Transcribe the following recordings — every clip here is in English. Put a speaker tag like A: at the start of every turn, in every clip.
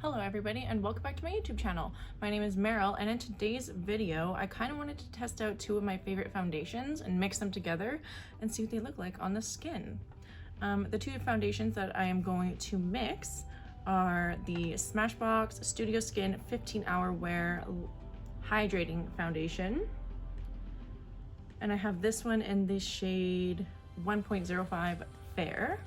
A: Hello everybody and welcome back to my YouTube channel. My name is Meryl and in today's video I kind of wanted to test out two of my favorite foundations and mix them together and see what they look like on the skin. The two foundations that I am going to mix are the Smashbox Studio Skin 15-Hour Wear Hydrating Foundation, and I have this one in the shade 1.05 Fair.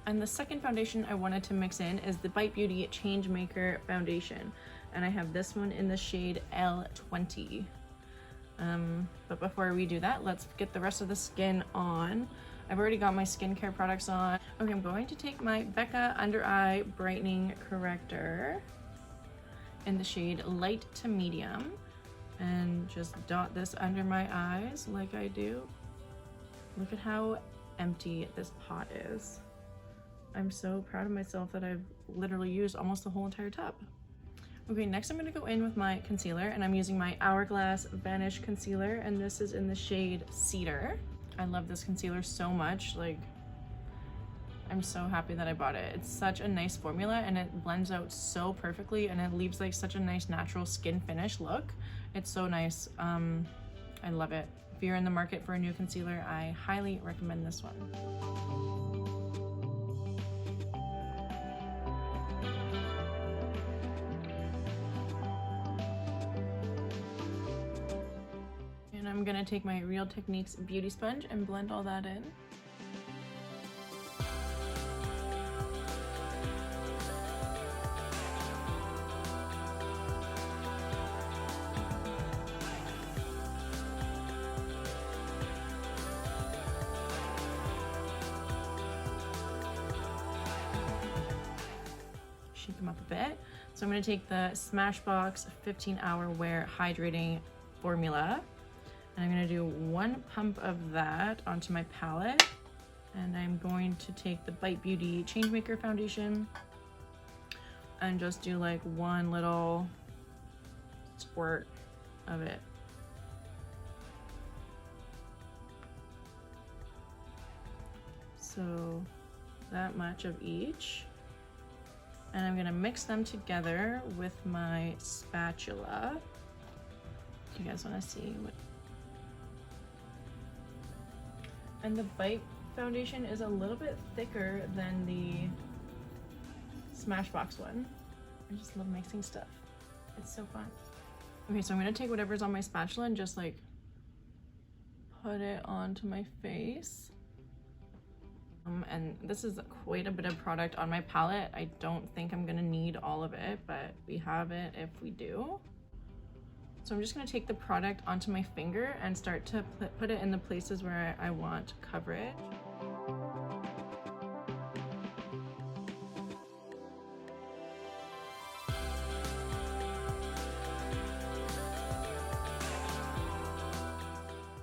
A: And the second foundation I wanted to mix in is the Bite Beauty Changemaker foundation, and I have this one in the shade L20. But before we do that, let's get the rest of the skin on. I've already got my skincare products on. Okay, I'm going to take my Becca Undereye Brightening Corrector in the shade Light to Medium and just dot this under my eyes like I do. Look at how empty this pot is. I'm so proud of myself that I've literally used almost the whole entire tub. Okay, next I'm going to go in with my concealer, and I'm using my Hourglass Vanish concealer, and this is in the shade Cedar. I love this concealer so much. Like, I'm so happy that I bought it. It's such a nice formula and it blends out so perfectly, and it leaves like such a nice natural skin finish look. It's so nice. I love it. If you're in the market for a new concealer, I highly recommend this one. I'm gonna take my Real Techniques beauty sponge and blend all that in. Shake them up a bit. So I'm gonna take the Smashbox 15-Hour Wear Hydrating Formula. And I'm gonna do one pump of that onto my palette, and I'm going to take the Bite Beauty Changemaker foundation and just do like one little squirt of it. So that much of each. And I'm gonna mix them together with my spatula. You guys wanna see what? And the Bite foundation is a little bit thicker than the Smashbox one. I just love mixing stuff. It's so fun. Okay, so I'm gonna take whatever's on my spatula and just like put it onto my face. And this is quite a bit of product on my palette. I don't think I'm gonna need all of it, but we have it if we do. So I'm just going to take the product onto my finger and start to put it in the places where I want coverage.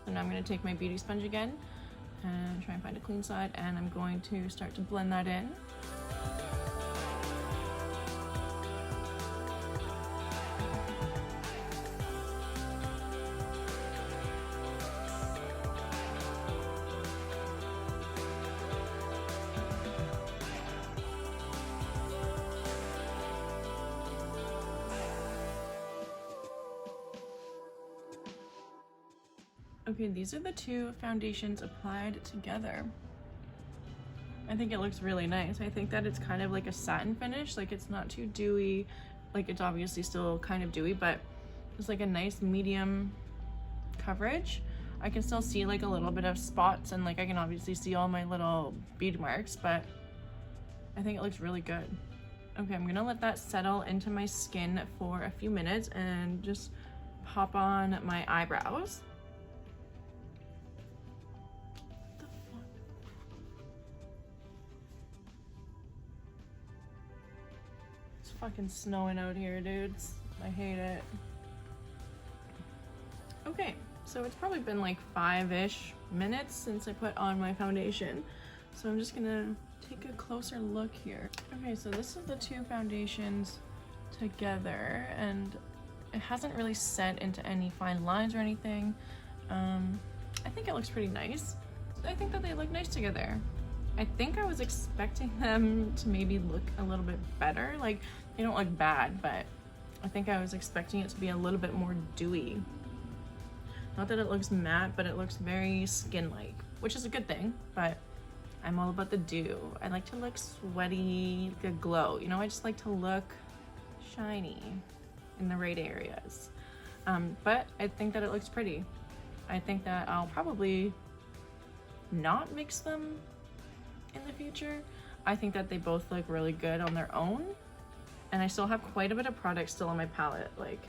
A: So now I'm going to take my beauty sponge again and try and find a clean side, and I'm going to start to blend that in. Okay, these are the two foundations applied together. I think it looks really nice. I think that it's kind of like a satin finish, like it's not too dewy, like it's obviously still kind of dewy, but it's like a nice medium coverage. I can still see like a little bit of spots, and like I can obviously see all my little bead marks, but I think it looks really good. Okay, I'm gonna let that settle into my skin for a few minutes and just pop on my eyebrows. Fucking snowing out here, dudes. I hate it. Okay, so it's probably been like 5-ish minutes since I put on my foundation. So I'm just gonna take a closer look here. Okay, so this is the two foundations together, and it hasn't really set into any fine lines or anything. I think it looks pretty nice. I think that they look nice together. I think I was expecting them to maybe look a little bit better. Like They don't look bad, but I think I was expecting it to be a little bit more dewy. Not that it looks matte, but it looks very skin-like, which is a good thing, but I'm all about the dew. I like to look sweaty, like a glow. You know, I just like to look shiny in the right areas. But I think that it looks pretty. I think that I'll probably not mix them in the future. I think that they both look really good on their own. And I still have quite a bit of product still on my palette. Like,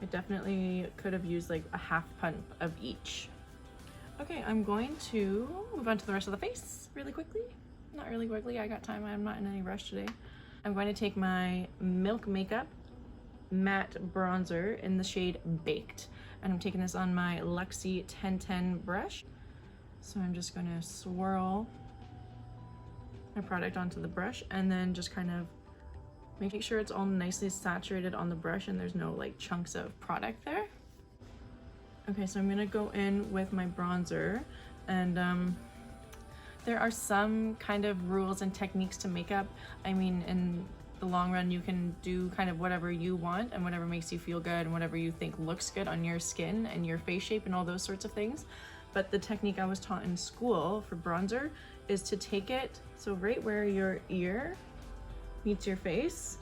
A: I definitely could have used like a half pump of each. Okay, I'm going to move on to the rest of the face really quickly. Not really quickly, I got time, I'm not in any rush today. I'm going to take my Milk Makeup matte bronzer in the shade Baked. And I'm taking this on my Luxie 1010 brush. So I'm just gonna swirl my product onto the brush and then just kind of make sure it's all nicely saturated on the brush and there's no like chunks of product there. Okay, so I'm gonna go in with my bronzer, and there are some kind of rules and techniques to makeup. I mean, in the long run, you can do kind of whatever you want and whatever makes you feel good and whatever you think looks good on your skin and your face shape and all those sorts of things. But the technique I was taught in school for bronzer is to take it, so right where your ear meets your face,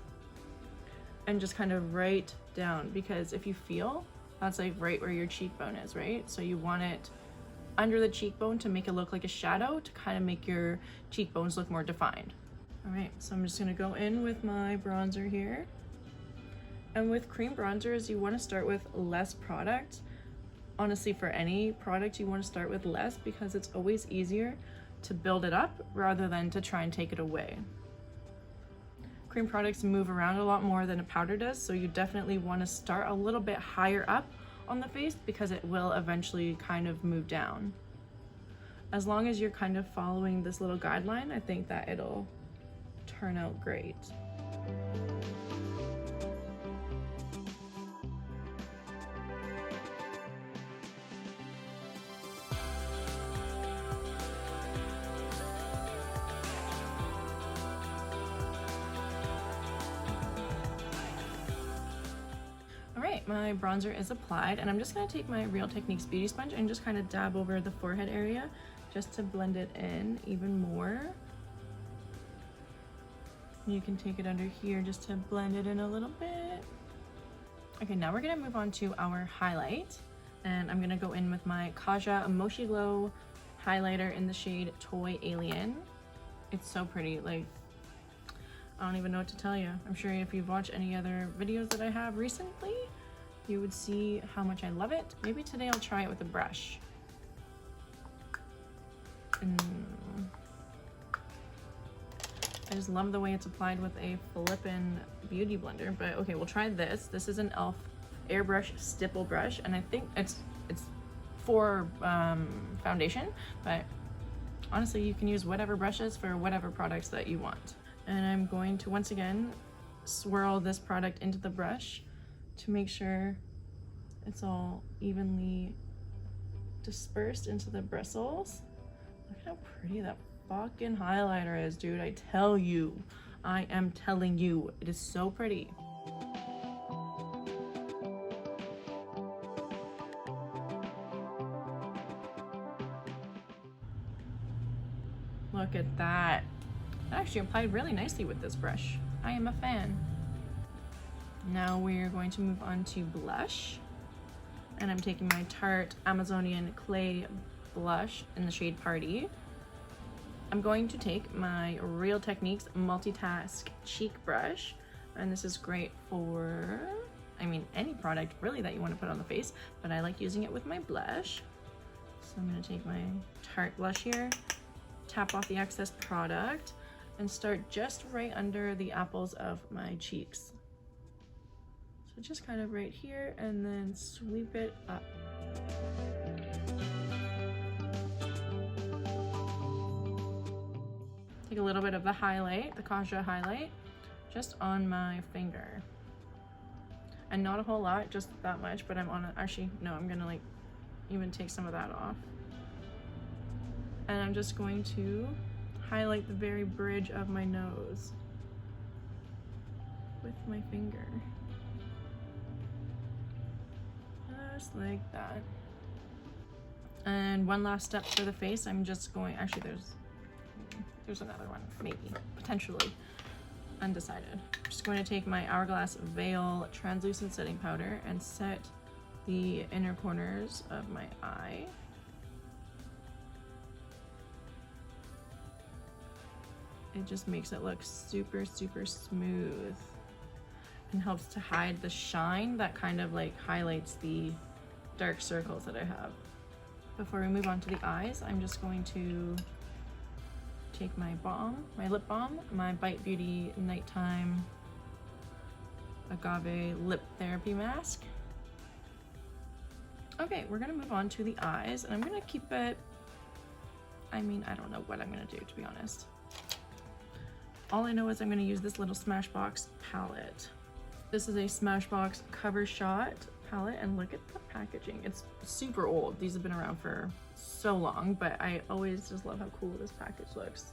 A: and just kind of right down, because if you feel, that's like right where your cheekbone is, right? So you want it under the cheekbone to make it look like a shadow, to kind of make your cheekbones look more defined. All right, so I'm just gonna go in with my bronzer here. And with cream bronzers, you wanna start with less product. Honestly, for any product, you wanna start with less because it's always easier to build it up rather than to try and take it away. Cream products move around a lot more than a powder does, so you definitely want to start a little bit higher up on the face because it will eventually kind of move down. As long as you're kind of following this little guideline, I think that it'll turn out great. My bronzer is applied, and I'm just going to take my Real Techniques beauty sponge and just kind of dab over the forehead area just to blend it in even more. You can take it under here just to blend it in a little bit. Okay, now we're going to move on to our highlight, and I'm going to go in with my Kaja Mochi Glow highlighter in the shade Toy Alien. It's so pretty. Like, I don't even know what to tell you. I'm sure if you've watched any other videos that I have recently, you would see how much I love it. Maybe today I'll try it with a brush. I just love the way it's applied with a flippin' beauty blender, but okay, we'll try this. This is an e.l.f. airbrush stipple brush, and I think it's for foundation, but honestly, you can use whatever brushes for whatever products that you want. And I'm going to, once again, swirl this product into the brush to make sure it's all evenly dispersed into the bristles. Look how pretty that fucking highlighter is, dude. I tell you, I am telling you, it is so pretty. Look at that. That actually applied really nicely with this brush. I am a fan. Now we're going to move on to blush. And I'm taking my Tarte Amazonian Clay blush in the shade Paaarty. I'm going to take my Real Techniques Multitask Cheek Brush. And this is great for, I mean, any product really that you want to put on the face, but I like using it with my blush. So I'm going to take my Tarte blush here, tap off the excess product, and start just right under the apples of my cheeks. So just kind of right here, and then sweep it up. Take a little bit of the highlight, the Kaja highlight, just on my finger. And not a whole lot, just that much, but I'm on it. Actually, no, I'm gonna like even take some of that off. And I'm just going to highlight the very bridge of my nose. with my finger. Just like that. And one last step for the face. I'm just going, actually there's another one, maybe, potentially, undecided. I'm just going to take my Hourglass Veil translucent setting powder and set the inner corners of my eye. It just makes it look super, super smooth and helps to hide the shine that kind of like highlights the dark circles that I have. Before we move on to the eyes, I'm just going to take my balm, my lip balm, my Bite Beauty Nighttime Agave Lip Therapy Mask. Okay, we're gonna move on to the eyes, and I'm gonna keep it, I mean, I don't know what I'm gonna do, to be honest. All I know is I'm gonna use this little Smashbox palette. This is a Smashbox Cover Shot palette, and look at the packaging. It's super old. These have been around for so long, but I always just love how cool this package looks.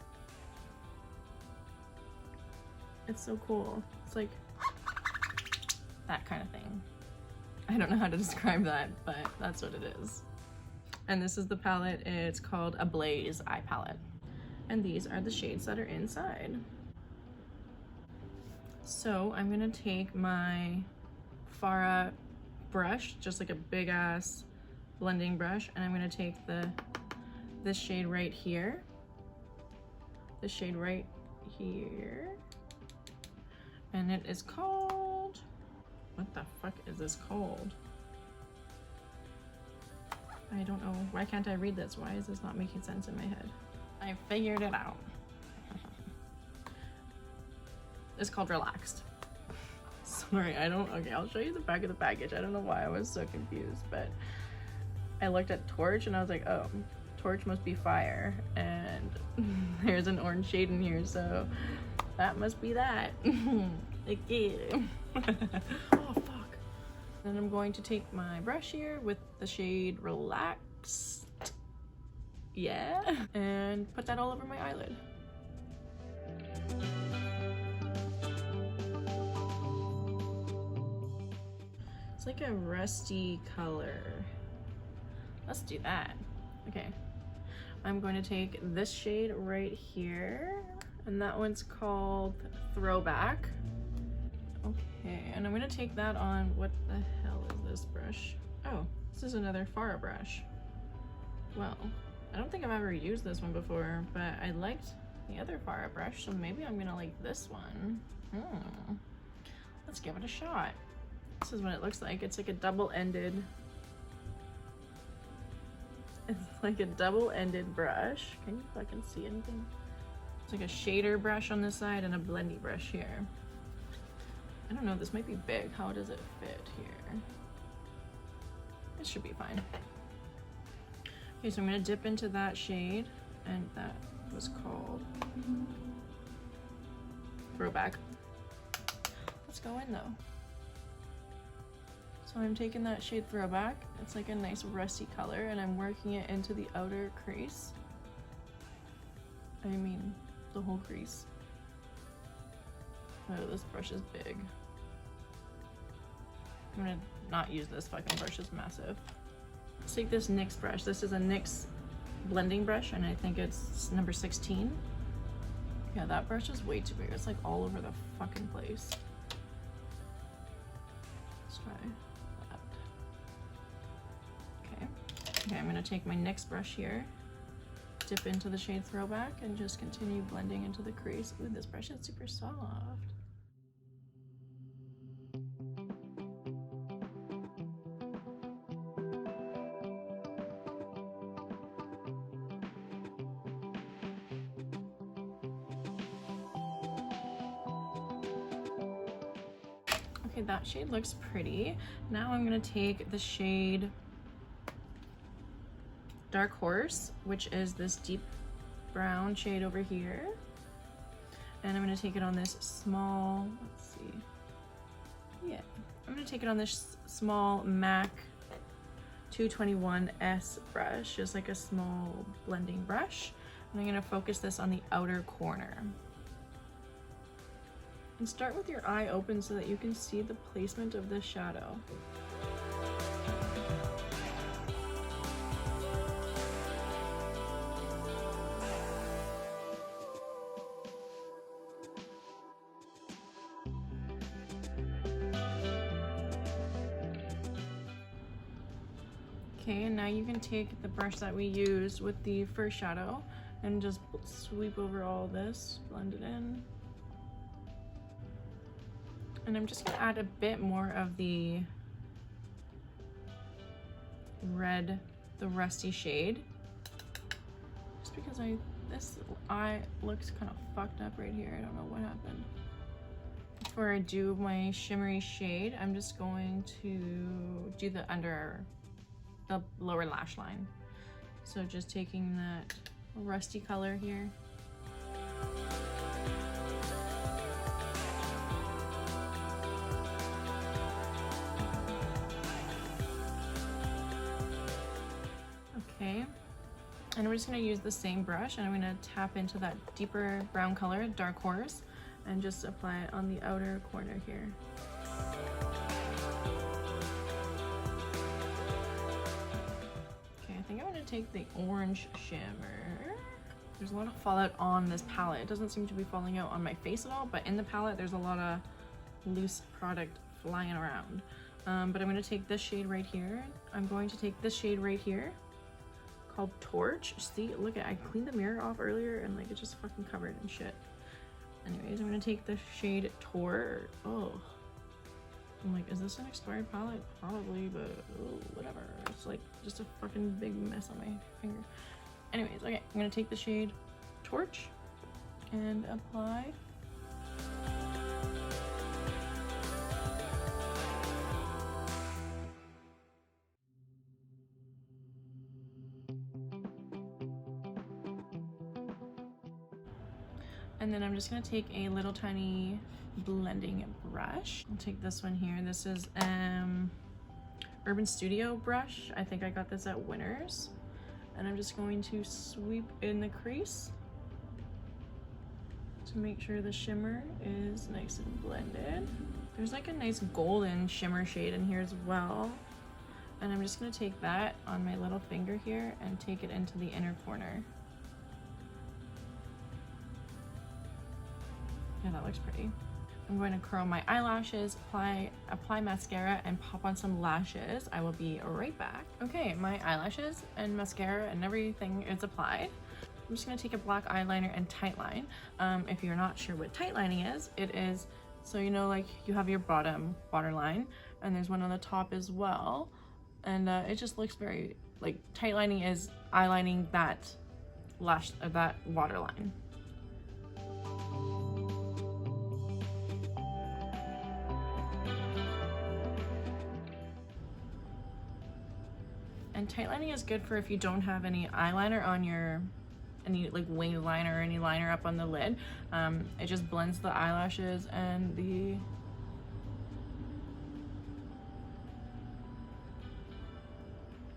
A: It's so cool. It's like that kind of thing. I don't know how to describe that, but that's what it is. And this is the palette. It's called Ablaze Eye Palette. And these are the shades that are inside. So I'm gonna take my Farah brush, just like a big ass blending brush, and I'm gonna take this shade right here, this shade right here, and it is called, what the fuck is this called? I don't know. Why can't I read this? Why is this not making sense in my head? I figured it out. It's called Relaxed. Sorry, okay, I'll show you the back of the package. I don't know why I was so confused, but I looked at Torch and I was like, oh, Torch must be fire, and there's an orange shade in here, so that must be that. Okay. Oh, fuck. Then I'm going to take my brush here with the shade Relaxed. Yeah. And put that all over my eyelid. It's like a rusty color. Let's do that. Okay. I'm going to take this shade right here, and that one's called Throwback. Okay, and I'm gonna take that on, what the hell is this brush? Oh, this is another Farah brush. Well, I don't think I've ever used this one before, but I liked the other Farah brush, so maybe I'm gonna like this one. Let's give it a shot. This is what it looks like. It's like a double-ended, brush. Can you fucking see anything? It's like a shader brush on this side and a blendy brush here. I don't know, this might be big. How does it fit here? It should be fine. Okay, so I'm gonna dip into that shade, and that was called Throwback. Let's go in though. So I'm taking that shade Throwback. It's like a nice rusty color, and I'm working it into the outer crease. I mean, the whole crease. Oh, this brush is big. I'm gonna not use this fucking brush, it's massive. Let's take this NYX brush. This is a NYX blending brush, and I think it's number 16. Yeah, that brush is way too big. It's like all over the fucking place. Let's try that. Okay. Okay, I'm gonna take my NYX brush here, dip into the shade Throwback, and just continue blending into the crease. Ooh, this brush is super soft. Okay, that shade looks pretty. Now I'm gonna take the shade Dark Horse, which is this deep brown shade over here. And I'm gonna take it on this small, let's see. Yeah, I'm gonna take it on this small MAC 221S brush, just like a small blending brush. And I'm gonna focus this on the outer corner. And start with your eye open so that you can see the placement of the shadow. Okay, and now you can take the brush that we used with the first shadow and just sweep over all this, blend it in. And I'm just gonna add a bit more of the red, the rusty shade. Just because this eye looks kind of fucked up right here. I don't know what happened. Before I do my shimmery shade, I'm just going to do the lower lash line. So just taking that rusty color here. Okay, and we're just going to use the same brush and I'm going to tap into that deeper brown color, dark horse, and just apply it on the outer corner here. Okay, I think I'm going to take the orange shimmer. There's a lot of fallout on this palette. It doesn't seem to be falling out on my face at all, but in the palette there's a lot of loose product flying around. But I'm going to take this shade right here. I'm going to take this shade right here called Torch. See, look at, I cleaned the mirror off earlier and like it's just fucking covered in shit. Anyways, I'm gonna take the shade Tor. Oh, I'm like, is this an expired palette? Probably, but oh, whatever. It's like just a fucking big mess on my finger. Anyways, okay, I'm gonna take the shade Torch and apply. And then I'm just gonna take a little tiny blending brush. I'll take this one here. This is Urban Studio brush. I think I got this at Winners. And I'm just going to sweep in the crease to make sure the shimmer is nice and blended. There's like a nice golden shimmer shade in here as well. And I'm just gonna take that on my little finger here and take it into the inner corner. Yeah, that looks pretty. I'm going to curl my eyelashes, apply mascara, and pop on some lashes. I will be right back. Okay, my eyelashes and mascara and everything is applied. I'm just gonna take a black eyeliner and tightline. If you're not sure what tightlining is, it is, so you know, like you have your bottom waterline and there's one on the top as well. And it just looks very, like, tightlining is eyelining that that waterline. And tightlining is good for if you don't have any eyeliner on your, any like wing liner or any liner up on the lid. It just blends the eyelashes and the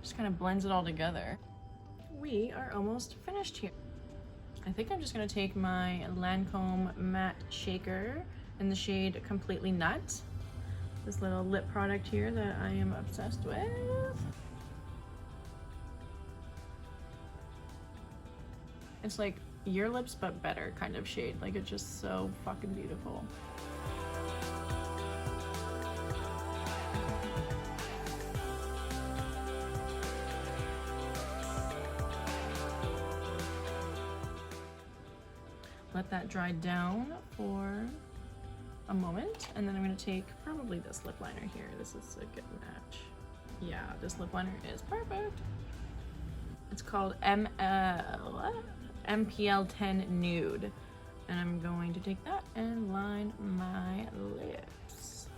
A: just kind of blends it all together. We are almost finished here. I think I'm just gonna take my Lancome matte shaker in the shade Completely Nut. This little lip product here that I am obsessed with. It's like Your Lips but better kind of shade. Like, it's just so fucking beautiful. Let that dry down for a moment, and then I'm going to take probably this lip liner here. This is a good match. Yeah, this lip liner is perfect. It's called MPL10 Nude, and I'm going to take that and line my lips.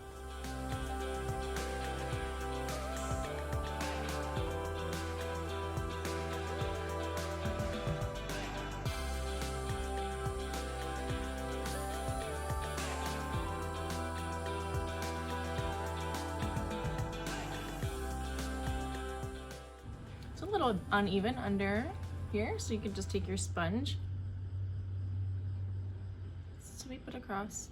A: It's a little uneven under here, so you can just take your sponge, sweep it across.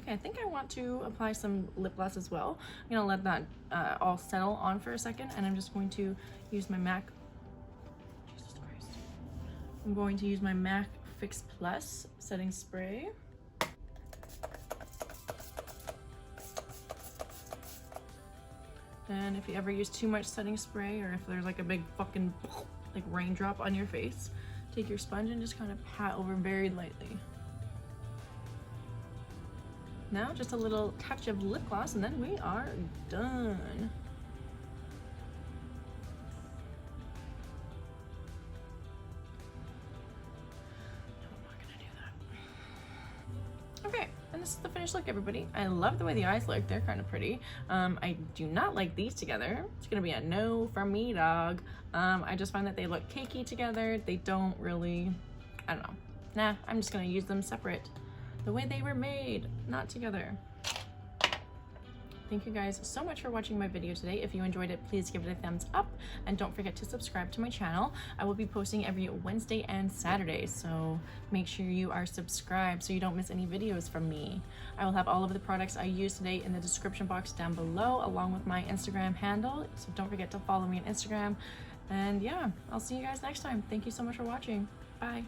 A: Okay, I think I want to apply some lip gloss as well. I'm gonna let that all settle on for a second, and I'm just going to use my MAC. Jesus Christ. I'm going to use my MAC Fix Plus setting spray. And if you ever use too much setting spray, or if there's like a big fucking like raindrop on your face, take your sponge and just kind of pat over very lightly. Now just a little touch of lip gloss and then we are done. No, I'm not gonna do that. Okay, and this is the finished look, everybody. I love the way the eyes look. They're kind of pretty. I do not like these together. It's gonna be a no from me, dog. I just find that they look cakey together. They don't really, I don't know. Nah, I'm just gonna use them separate. The way they were made, not together. Thank you guys so much for watching my video today. If you enjoyed it, please give it a thumbs up and don't forget to subscribe to my channel. I will be posting every Wednesday and Saturday, so make sure you are subscribed so you don't miss any videos from me. I will have all of the products I used today in the description box down below, along with my Instagram handle, so don't forget to follow me on Instagram. And yeah, I'll see you guys next time. Thank you so much for watching. Bye.